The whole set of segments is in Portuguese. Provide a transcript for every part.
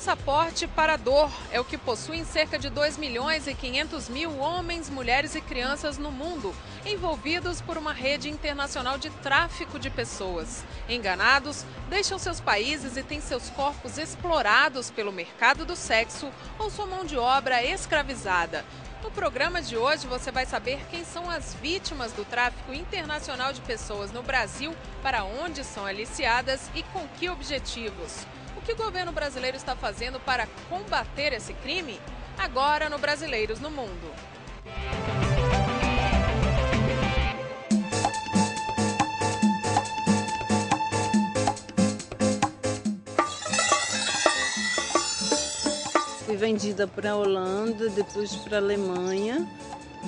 Passaporte para a dor é o que possuem cerca de 2.500.000 homens, mulheres e crianças no mundo, envolvidos por uma rede internacional de tráfico de pessoas. Enganados, deixam seus países e têm seus corpos explorados pelo mercado do sexo ou sua mão de obra escravizada. No programa de hoje você vai saber quem são as vítimas do tráfico internacional de pessoas no Brasil, para onde são aliciadas e com que objetivos. O que o governo brasileiro está fazendo para combater esse crime? Agora no Brasileiros no Mundo. Fui vendida para a Holanda, depois para a Alemanha,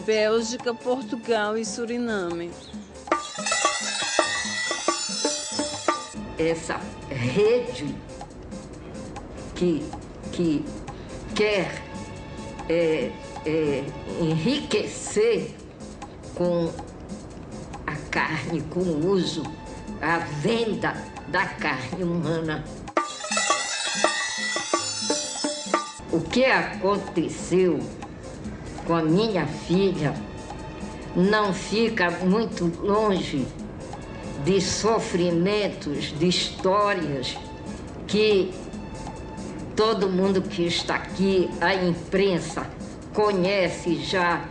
Bélgica, Portugal e Suriname. Essa rede que quer enriquecer com a carne, com o uso, a venda da carne humana. O que aconteceu com a minha filha não fica muito longe de sofrimentos, de histórias que todo mundo que está aqui, a imprensa, conhece já.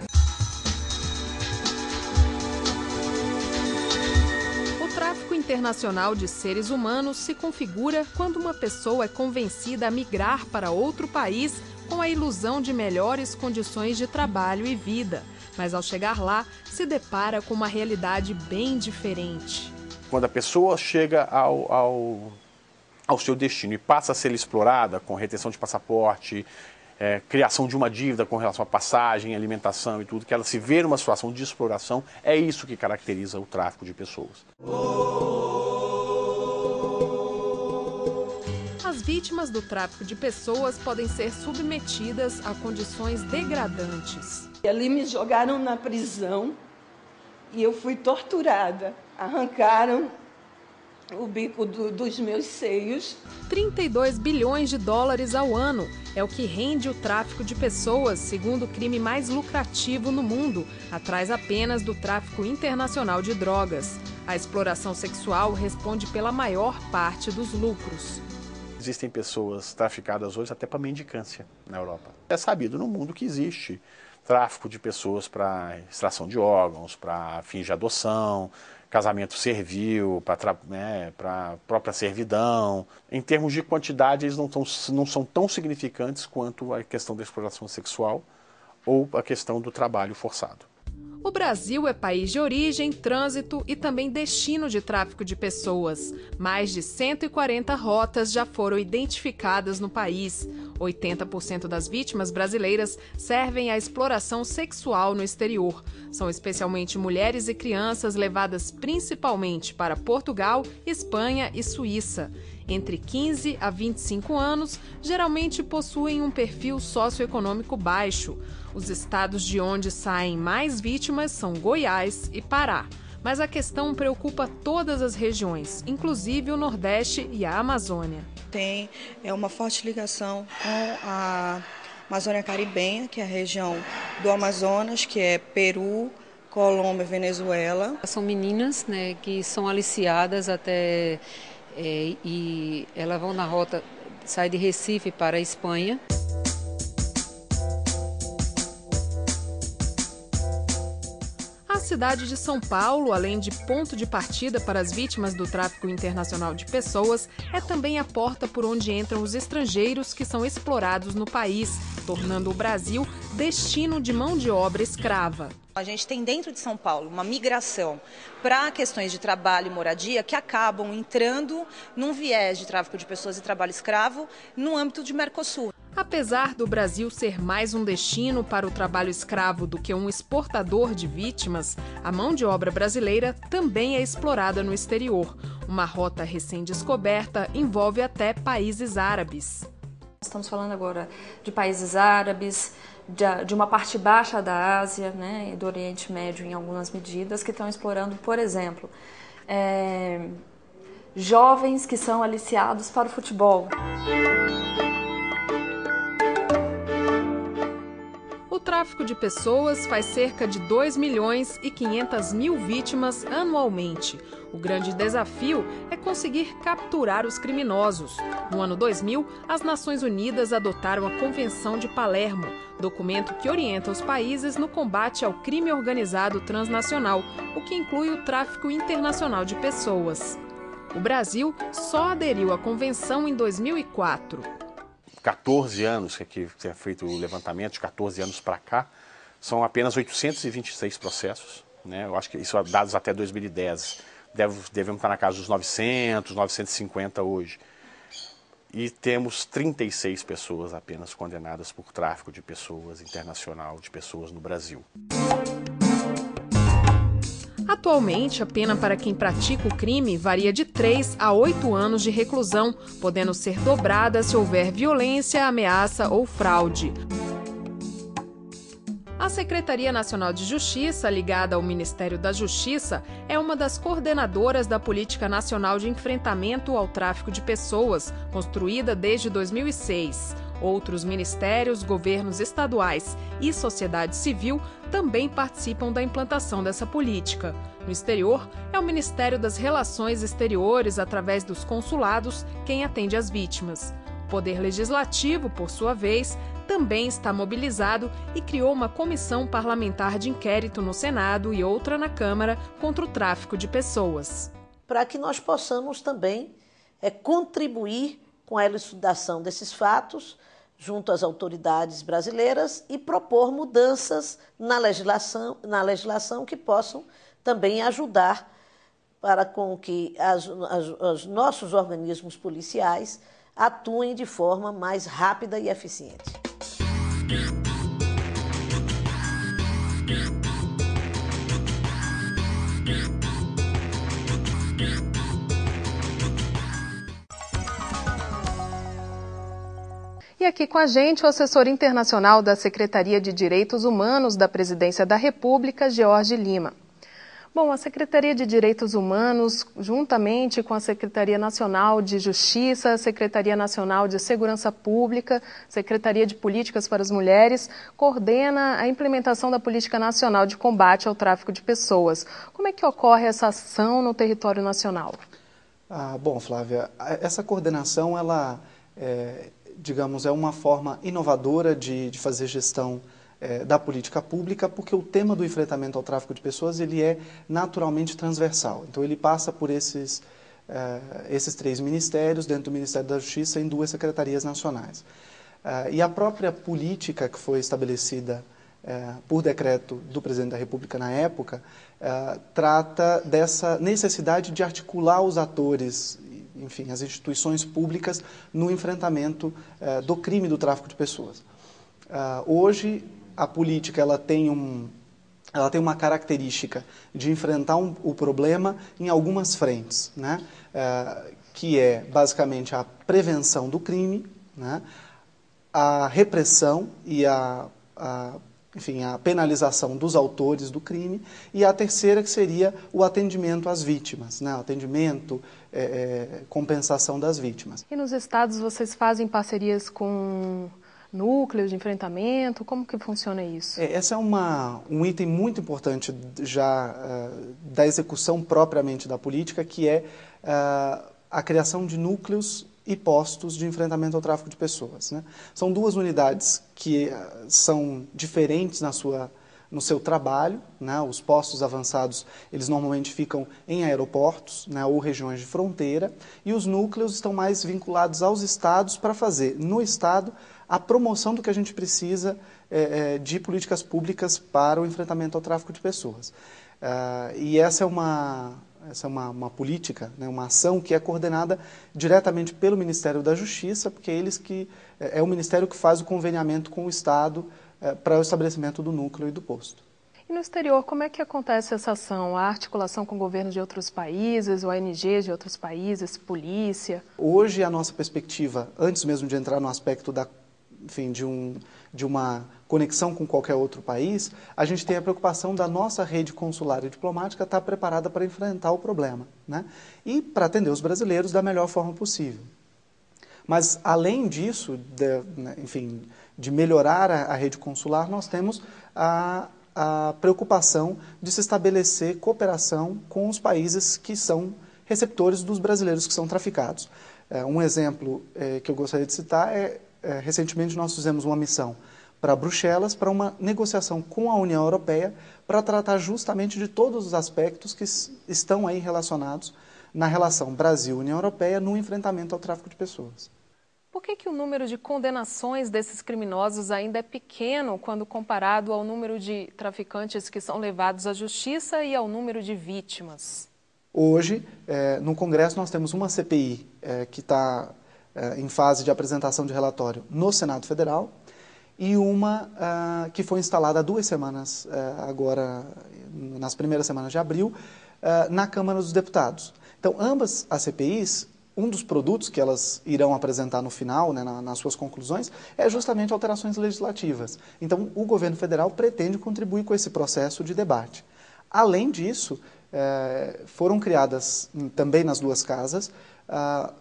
O tráfico internacional de seres humanos se configura quando uma pessoa é convencida a migrar para outro país com a ilusão de melhores condições de trabalho e vida. Mas ao chegar lá, se depara com uma realidade bem diferente. Quando a pessoa chega ao seu destino e passa a ser explorada com retenção de passaporte, criação de uma dívida com relação à passagem, alimentação e tudo, que ela se vê numa situação de exploração, é isso que caracteriza o tráfico de pessoas. As vítimas do tráfico de pessoas podem ser submetidas a condições degradantes. E ali me jogaram na prisão e eu fui torturada. Arrancaram o bico dos meus seios. 32 bilhões de dólares ao ano é o que rende o tráfico de pessoas, segundo o crime mais lucrativo no mundo, atrás apenas do tráfico internacional de drogas. A exploração sexual responde pela maior parte dos lucros. Existem pessoas traficadas hoje até para mendicância na Europa. É sabido no mundo que existe tráfico de pessoas para extração de órgãos, para fins de adoção, casamento servil, para própria servidão. Em termos de quantidade, eles não são tão significantes quanto a questão da exploração sexual ou a questão do trabalho forçado. O Brasil é país de origem, trânsito e também destino de tráfico de pessoas. Mais de 140 rotas já foram identificadas no país. 80% das vítimas brasileiras servem à exploração sexual no exterior. São especialmente mulheres e crianças levadas principalmente para Portugal, Espanha e Suíça. Entre 15 a 25 anos, geralmente possuem um perfil socioeconômico baixo. Os estados de onde saem mais vítimas são Goiás e Pará. Mas a questão preocupa todas as regiões, inclusive o Nordeste e a Amazônia. Tem uma forte ligação com a Amazônia Caribenha, que é a região do Amazonas, que é Peru, Colômbia, Venezuela. São meninas, né, que são aliciadas até e elas vão na rota, sai de Recife para a Espanha. A cidade de São Paulo, além de ponto de partida para as vítimas do tráfico internacional de pessoas, é também a porta por onde entram os estrangeiros que são explorados no país, tornando o Brasil destino de mão de obra escrava. A gente tem dentro de São Paulo uma migração para questões de trabalho e moradia que acabam entrando num viés de tráfico de pessoas e trabalho escravo no âmbito de Mercosul. Apesar do Brasil ser mais um destino para o trabalho escravo do que um exportador de vítimas, a mão de obra brasileira também é explorada no exterior. Uma rota recém-descoberta envolve até países árabes. Estamos falando agora de países árabes, de uma parte baixa da Ásia, né, e do Oriente Médio em algumas medidas, que estão explorando, por exemplo, jovens que são aliciados para o futebol. tráfico de pessoas faz cerca de 2.500.000 vítimas anualmente. O grande desafio é conseguir capturar os criminosos. No ano 2000, as Nações Unidas adotaram a Convenção de Palermo, documento que orienta os países no combate ao crime organizado transnacional, o que inclui o tráfico internacional de pessoas. O Brasil só aderiu à convenção em 2004. 14 anos que é feito o levantamento, de 14 anos para cá, são apenas 826 processos, né? Eu acho que isso é dados até 2010. Devemos estar na casa dos 900, 950 hoje. E temos 36 pessoas apenas condenadas por tráfico de pessoas internacional, de pessoas no Brasil. Atualmente, a pena para quem pratica o crime varia de 3 a 8 anos de reclusão, podendo ser dobrada se houver violência, ameaça ou fraude. A Secretaria Nacional de Justiça, ligada ao Ministério da Justiça, é uma das coordenadoras da Política Nacional de Enfrentamento ao Tráfico de Pessoas, construída desde 2006. Outros ministérios, governos estaduais e sociedade civil também participam da implantação dessa política. No exterior, é o Ministério das Relações Exteriores, através dos consulados, quem atende as vítimas. O Poder Legislativo, por sua vez, também está mobilizado e criou uma comissão parlamentar de inquérito no Senado e outra na Câmara contra o tráfico de pessoas. Para que nós possamos também contribuir com a elucidação desses fatos junto às autoridades brasileiras e propor mudanças na legislação que possam também ajudar para com que os nossos organismos policiais atuem de forma mais rápida e eficiente. E aqui com a gente o assessor internacional da Secretaria de Direitos Humanos da Presidência da República, George Lima. Bom, a Secretaria de Direitos Humanos, juntamente com a Secretaria Nacional de Justiça, a Secretaria Nacional de Segurança Pública, Secretaria de Políticas para as Mulheres, coordena a implementação da Política Nacional de Combate ao Tráfico de Pessoas. Como é que ocorre essa ação no território nacional? Bom, Flávia, essa coordenação, ela digamos, é uma forma inovadora de fazer gestão da política pública, porque o tema do enfrentamento ao tráfico de pessoas ele é naturalmente transversal. Então, ele passa por esses 3 ministérios, dentro do Ministério da Justiça, em 2 secretarias nacionais. E a própria política que foi estabelecida por decreto do Presidente da República na época, trata dessa necessidade de articular os atores, enfim, as instituições públicas no enfrentamento do crime do tráfico de pessoas. Hoje, a política ela tem uma característica de enfrentar o problema em algumas frentes, né? Que é basicamente a prevenção do crime, né? A repressão e enfim, a penalização dos autores do crime, e a terceira que seria o atendimento às vítimas, né? O atendimento, compensação das vítimas. E nos estados vocês fazem parcerias com núcleos de enfrentamento? Como que funciona isso? Esse é um item muito importante já da execução propriamente da política, que é a criação de núcleos e postos de enfrentamento ao tráfico de pessoas, né? São 2 unidades que são diferentes no seu trabalho, né? Os postos avançados, eles normalmente ficam em aeroportos, né? Ou regiões de fronteira, e os núcleos estão mais vinculados aos estados para fazer, no estado, a promoção do que a gente precisa de políticas públicas para o enfrentamento ao tráfico de pessoas. E essa é uma política, né, uma ação que é coordenada diretamente pelo Ministério da Justiça, porque é o Ministério que faz o conveniamento com o Estado para o estabelecimento do núcleo e do posto. E no exterior, como é que acontece essa ação? A articulação com governos de outros países, ONGs de outros países, polícia? Hoje, a nossa perspectiva, antes mesmo de entrar no aspecto de uma conexão com qualquer outro país, a gente tem a preocupação da nossa rede consular e diplomática estar preparada para enfrentar o problema, né? E para atender os brasileiros da melhor forma possível. Mas, além disso, de melhorar a rede consular, nós temos a preocupação de se estabelecer cooperação com os países que são receptores dos brasileiros que são traficados. Um exemplo que eu gostaria de citar recentemente nós fizemos uma missão para Bruxelas, para uma negociação com a União Europeia, para tratar justamente de todos os aspectos que estão aí relacionados na relação Brasil-União Europeia no enfrentamento ao tráfico de pessoas. Por que o número de condenações desses criminosos ainda é pequeno quando comparado ao número de traficantes que são levados à justiça e ao número de vítimas? Hoje, no Congresso, nós temos uma CPI que está em fase de apresentação de relatório no Senado Federal e uma que foi instalada há 2 semanas, agora nas primeiras semanas de abril, na Câmara dos Deputados. Então, ambas as CPIs, um dos produtos que elas irão apresentar no final, né, nas suas conclusões, é justamente alterações legislativas. Então, o governo federal pretende contribuir com esse processo de debate. Além disso, foram criadas também nas 2 casas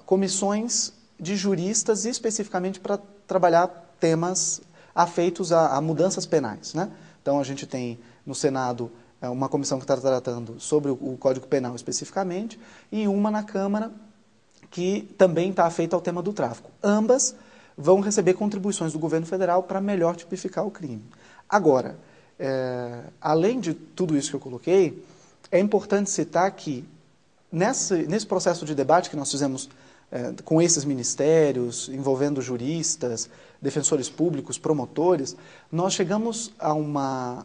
comissões de juristas especificamente para trabalhar temas afeitos a mudanças penais, né? Então, a gente tem no Senado uma comissão que está tratando sobre o Código Penal especificamente e uma na Câmara que também está afeita ao tema do tráfico. Ambas vão receber contribuições do governo federal para melhor tipificar o crime. Agora, além de tudo isso que eu coloquei, é importante citar que nesse processo de debate que nós fizemos com esses ministérios, envolvendo juristas, defensores públicos, promotores, nós chegamos a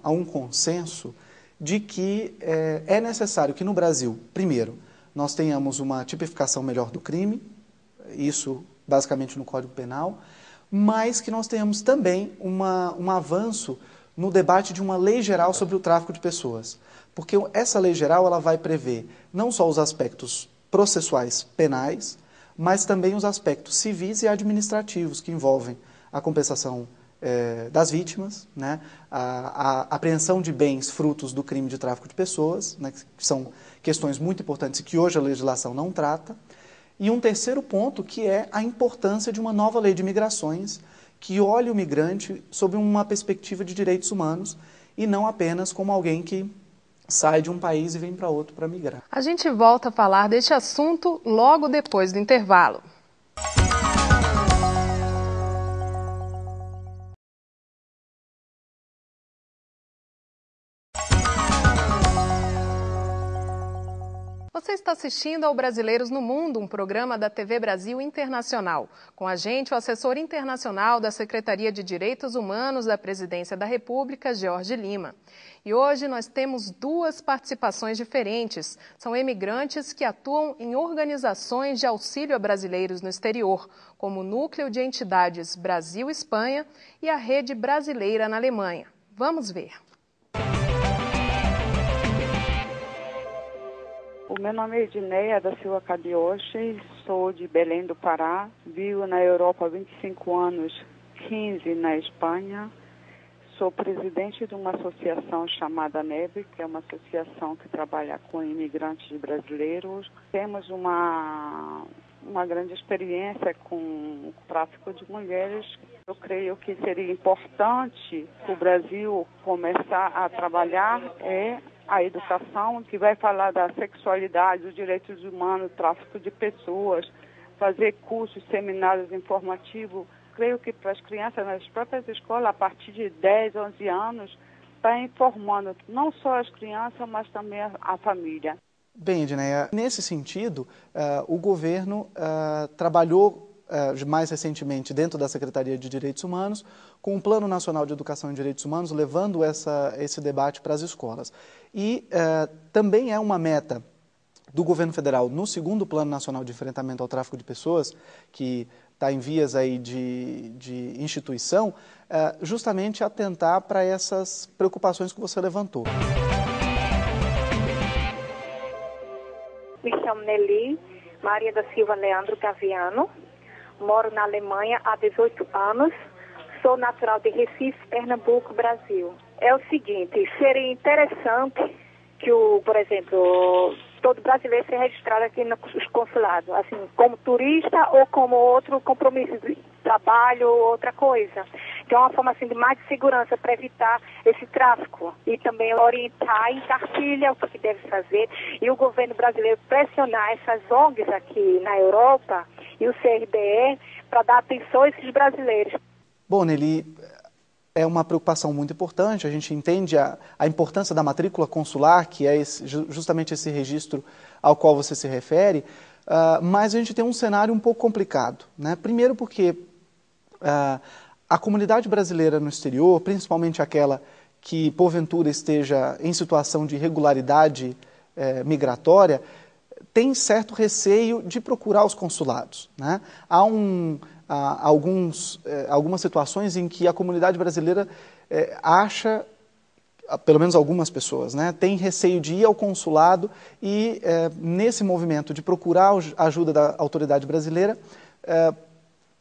um consenso de que é necessário que no Brasil, primeiro, nós tenhamos uma tipificação melhor do crime, isso basicamente no Código Penal, mas que nós tenhamos também um avanço no debate de uma lei geral sobre o tráfico de pessoas. Porque essa lei geral ela vai prever não só os aspectos processuais penais, mas também os aspectos civis e administrativos que envolvem a compensação das vítimas, né, a apreensão de bens frutos do crime de tráfico de pessoas, né, que são questões muito importantes que hoje a legislação não trata. E um terceiro ponto que é a importância de uma nova lei de migrações que olhe o migrante sob uma perspectiva de direitos humanos e não apenas como alguém que sai de um país e vem para outro para migrar. A gente volta a falar deste assunto logo depois do intervalo. Você está assistindo ao Brasileiros no Mundo, um programa da TV Brasil Internacional. Com a gente, o assessor internacional da Secretaria de Direitos Humanos da Presidência da República, Jorge Lima. E hoje nós temos 2 participações diferentes. São imigrantes que atuam em organizações de auxílio a brasileiros no exterior, como o Núcleo de Entidades Brasil-Espanha e a Rede Brasileira na Alemanha. Vamos ver. O meu nome é Edneia da Silva Cadioche, sou de Belém do Pará, vivo na Europa há 25 anos, 15 na Espanha. Sou presidente de uma associação chamada NEB, que é uma associação que trabalha com imigrantes brasileiros. Temos uma grande experiência com o tráfico de mulheres. Eu creio que seria importante o Brasil começar a trabalhar a educação, que vai falar da sexualidade, dos direitos humanos, tráfico de pessoas, fazer cursos, seminários informativos. Creio que para as crianças nas próprias escolas, a partir de 10, 11 anos, está informando não só as crianças, mas também a família. Bem, Edneia, nesse sentido, o governo trabalhou mais recentemente dentro da Secretaria de Direitos Humanos com o Plano Nacional de Educação e Direitos Humanos, levando esse debate para as escolas. E também é uma meta do governo federal no 2º Plano Nacional de Enfrentamento ao Tráfico de Pessoas, que está em vias aí de instituição, justamente atentar para essas preocupações que você levantou. Me chamo Nelly Maria da Silva Leandro Gaviano, moro na Alemanha há 18 anos, sou natural de Recife, Pernambuco, Brasil. É o seguinte, seria interessante que por exemplo, todo brasileiro ser registrado aqui nos consulados, assim, como turista ou como outro compromisso de trabalho ou outra coisa. Então, é uma forma assim, de mais de segurança para evitar esse tráfico e também orientar em cartilha o que deve fazer e o governo brasileiro pressionar essas ONGs aqui na Europa e o CRBE para dar atenção a esses brasileiros. Bom, Nelly, é uma preocupação muito importante, a gente entende a importância da matrícula consular, que é justamente esse registro ao qual você se refere, mas a gente tem um cenário um pouco complicado, né? Primeiro porque a comunidade brasileira no exterior, principalmente aquela que porventura esteja em situação de irregularidade migratória, tem certo receio de procurar os consulados, né? Há algumas situações em que a comunidade brasileira acha, pelo menos algumas pessoas, né, tem receio de ir ao consulado e, nesse movimento de procurar a ajuda da autoridade brasileira,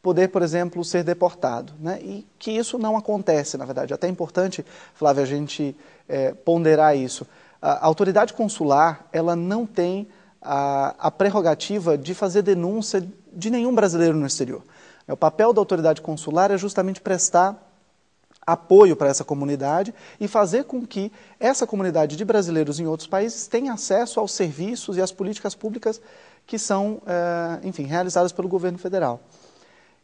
poder, por exemplo, ser deportado, né? E que isso não acontece, na verdade. Até é importante, Flávia, a gente ponderar isso. A autoridade consular, ela não tem a prerrogativa de fazer denúncia de nenhum brasileiro no exterior. O papel da autoridade consular é justamente prestar apoio para essa comunidade e fazer com que essa comunidade de brasileiros em outros países tenha acesso aos serviços e às políticas públicas que são, enfim, realizadas pelo governo federal.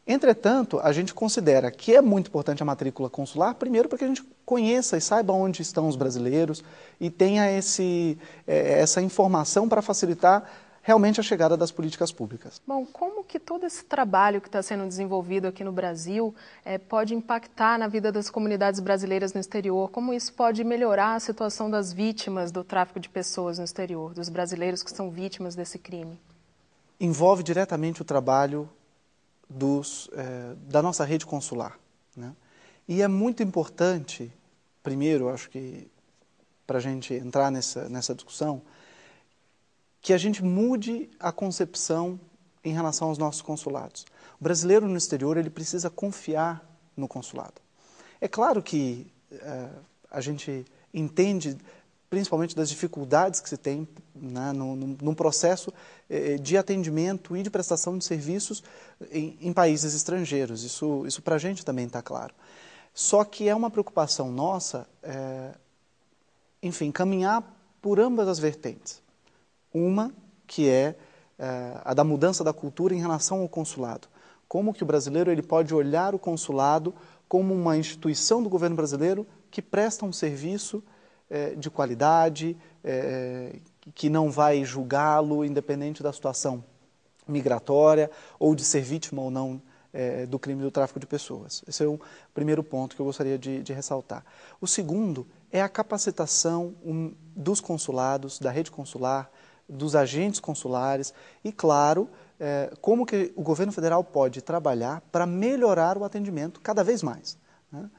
Entretanto, a gente considera que é muito importante a matrícula consular, primeiro porque a gente conheça e saiba onde estão os brasileiros e tenha essa informação para facilitar realmente a chegada das políticas públicas. Bom, como que todo esse trabalho que está sendo desenvolvido aqui no Brasil pode impactar na vida das comunidades brasileiras no exterior? Como isso pode melhorar a situação das vítimas do tráfico de pessoas no exterior, dos brasileiros que são vítimas desse crime? Envolve diretamente o trabalho da nossa rede consular, né? E é muito importante, primeiro, acho que para a gente entrar nessa discussão, que a gente mude a concepção em relação aos nossos consulados. O brasileiro no exterior, ele precisa confiar no consulado. É claro que a gente entende principalmente das dificuldades que se tem, né, num processo de atendimento e de prestação de serviços em países estrangeiros. Isso para a gente também está claro. Só que é uma preocupação nossa, enfim, caminhar por ambas as vertentes. Uma que é a da mudança da cultura em relação ao consulado. Como que o brasileiro ele pode olhar o consulado como uma instituição do governo brasileiro que presta um serviço de qualidade, que não vai julgá-lo independente da situação migratória ou de ser vítima ou não do crime do tráfico de pessoas. Esse é o primeiro ponto que eu gostaria de ressaltar. O segundo é a capacitação dos consulados, da rede consular, dos agentes consulares e, claro, como que o governo federal pode trabalhar para melhorar o atendimento cada vez mais, né?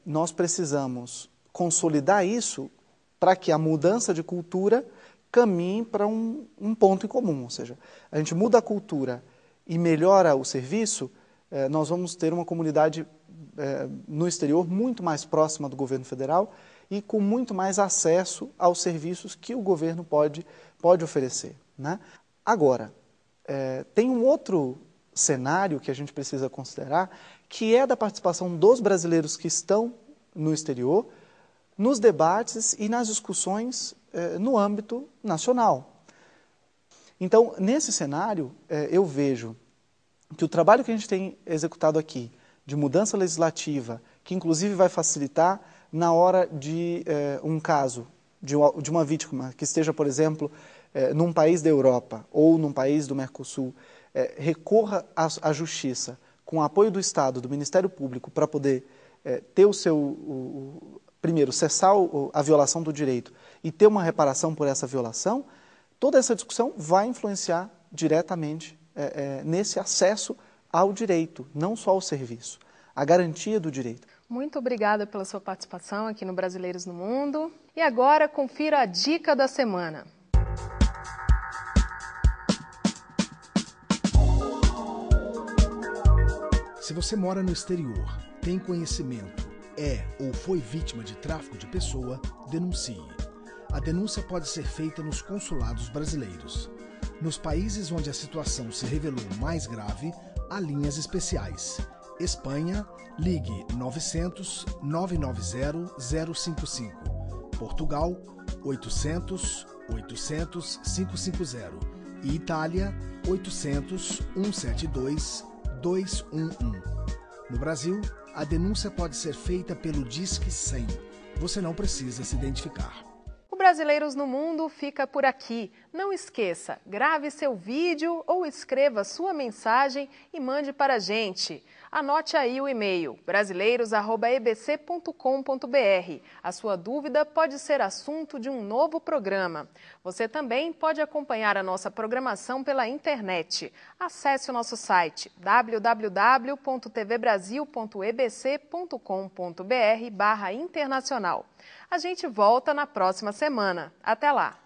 Nós precisamos consolidar isso para que a mudança de cultura caminhe para um ponto em comum, ou seja, a gente muda a cultura e melhora o serviço, nós vamos ter uma comunidade no exterior muito mais próxima do governo federal e com muito mais acesso aos serviços que o governo pode oferecer, né? Agora, tem um outro cenário que a gente precisa considerar, que é da participação dos brasileiros que estão no exterior, nos debates e nas discussões no âmbito nacional. Então, nesse cenário, eu vejo que o trabalho que a gente tem executado aqui, de mudança legislativa, que inclusive vai facilitar na hora de um caso, de uma vítima que esteja, por exemplo, num país da Europa ou num país do Mercosul, recorra à justiça com o apoio do Estado, do Ministério Público, para poder ter primeiro, cessar a violação do direito e ter uma reparação por essa violação, toda essa discussão vai influenciar diretamente nesse acesso ao direito, não só ao serviço, a garantia do direito. Muito obrigada pela sua participação aqui no Brasileiros no Mundo. E agora, confira a dica da semana. Se você mora no exterior, tem conhecimento, ou foi vítima de tráfico de pessoa, denuncie. a denúncia pode ser feita nos consulados brasileiros. Nos países onde a situação se revelou mais grave, há linhas especiais. Espanha, ligue 900 990 055. Portugal, 800 800 550. E Itália, 800 172 211. No Brasil, a denúncia pode ser feita pelo Disque 100. Você não precisa se identificar. O Brasileiros no Mundo fica por aqui. Não esqueça, grave seu vídeo ou escreva sua mensagem e mande para a gente. Anote aí o e-mail, brasileiros@ebc.com.br. A sua dúvida pode ser assunto de um novo programa. Você também pode acompanhar a nossa programação pela internet. Acesse o nosso site www.tvbrasil.ebc.com.br/internacional. A gente volta na próxima semana. Até lá!